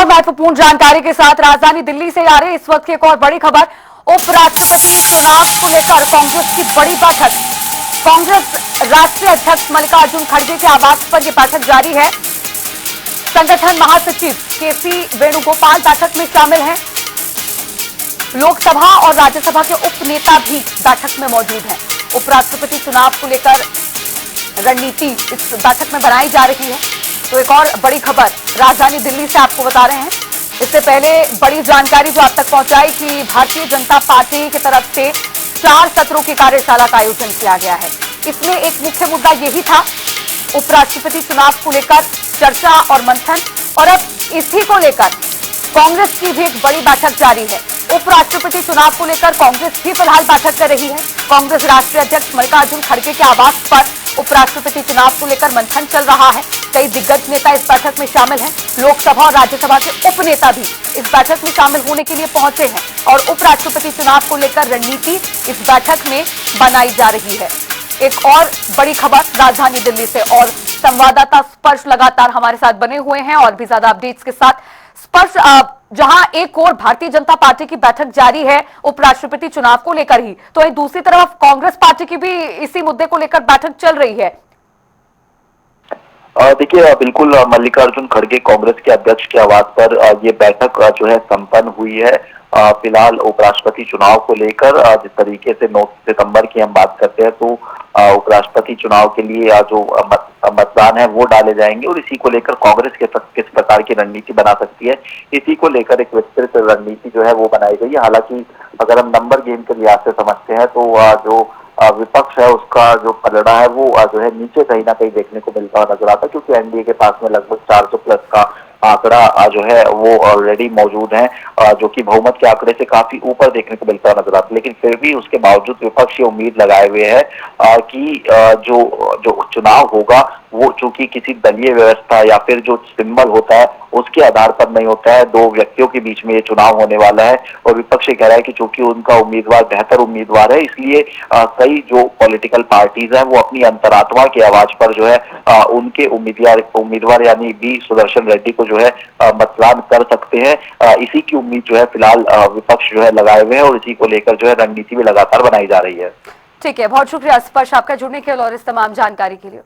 महत्वपूर्ण जानकारी के साथ राजधानी दिल्ली से आ रही इस वक्त की एक और बड़ी खबर। उपराष्ट्रपति चुनाव को लेकर कांग्रेस की बड़ी बैठक। कांग्रेस राष्ट्रीय अध्यक्ष मल्लिकार्जुन खड़गे के आवास पर यह बैठक जारी है। संगठन महासचिव केसी वेणुगोपाल बैठक में शामिल हैं। लोकसभा और राज्यसभा के उप नेता भी बैठक में मौजूद हैं। उपराष्ट्रपति चुनाव को लेकर रणनीति इस बैठक में बनाई जा रही है। तो एक और बड़ी खबर राजधानी दिल्ली से आपको बता रहे हैं। इससे पहले बड़ी जानकारी जो आप तक पहुंचाई कि भारतीय जनता पार्टी की तरफ से 4 सत्रों की कार्यशाला का आयोजन किया गया है। इसमें एक मुख्य मुद्दा यही था, उपराष्ट्रपति चुनाव को लेकर चर्चा और मंथन। और अब इसी को लेकर कांग्रेस की भी एक बड़ी बैठक जारी है। उपराष्ट्रपति चुनाव को लेकर कांग्रेस भी फिलहाल बैठक कर रही है। कांग्रेस राष्ट्रीय अध्यक्ष मल्लिकार्जुन खड़गे के आवास पर उपराष्ट्रपति चुनाव को लेकर मंथन चल रहा है। कई दिग्गज नेता इस बैठक में शामिल हैं। लोकसभा और राज्यसभा के उप नेता भी इस बैठक में शामिल होने के लिए पहुंचे हैं और उपराष्ट्रपति चुनाव को लेकर रणनीति इस बैठक में बनाई जा रही है। एक और बड़ी खबर राजधानी दिल्ली से और संवाददाता स्पर्श लगातार हमारे साथ बने हुए हैं और भी ज्यादा अपडेट्स के साथ। स्पर्श, जहां एक ओर भारतीय जनता पार्टी की बैठक जारी है उपराष्ट्रपति चुनाव को लेकर ही, तो वहीं दूसरी तरफ कांग्रेस पार्टी की भी इसी मुद्दे को लेकर बैठक चल रही है। देखिए, बिल्कुल मल्लिकार्जुन खड़गे कांग्रेस के अध्यक्ष के आवास पर ये बैठक जो है संपन्न हुई है। फिलहाल उपराष्ट्रपति चुनाव को लेकर जिस तरीके से 9 सितंबर की हम बात करते हैं तो उपराष्ट्रपति चुनाव के लिए जो मतदान है वो डाले जाएंगे और इसी को लेकर कांग्रेस किस प्रकार की रणनीति बना सकती है, इसी को लेकर एक विस्तृत रणनीति जो है वो बनाई गई है। हालांकि अगर हम नंबर गेम के लिहाज से समझते हैं तो जो विपक्ष है उसका जो पलड़ा है वो जो है नीचे कहीं ना कहीं देखने को मिलता हुआ नजर आता है, क्योंकि एनडीए के पास में लगभग 400 प्लस का आंकड़ा जो है वो ऑलरेडी मौजूद है, जो कि बहुमत के आंकड़े से काफी ऊपर देखने को मिलता हुआ नजर आता है। लेकिन फिर भी उसके बावजूद विपक्ष ये उम्मीद लगाए हुए है कि जो चुनाव होगा वो चूंकि किसी दलीय व्यवस्था या फिर जो सिंबल होता है उसके आधार पर नहीं होता है, 2 व्यक्तियों के बीच में ये चुनाव होने वाला है। और विपक्ष ये कह रहा है कि चूंकि उनका उम्मीदवार बेहतर उम्मीदवार है, इसलिए कई जो पॉलिटिकल पार्टीज हैं वो अपनी अंतरात्मा की आवाज पर जो है उनके उम्मीदवार यानी बी सुदर्शन रेड्डी को जो है मतदान कर सकते हैं। इसी की उम्मीद जो है फिलहाल विपक्ष जो है लगाए हुए हैं और इसी को लेकर जो है रणनीति भी लगातार बनाई जा रही है। ठीक है, बहुत शुक्रिया स्पर्श आपका जुड़ने के लिए और इस तमाम जानकारी के लिए।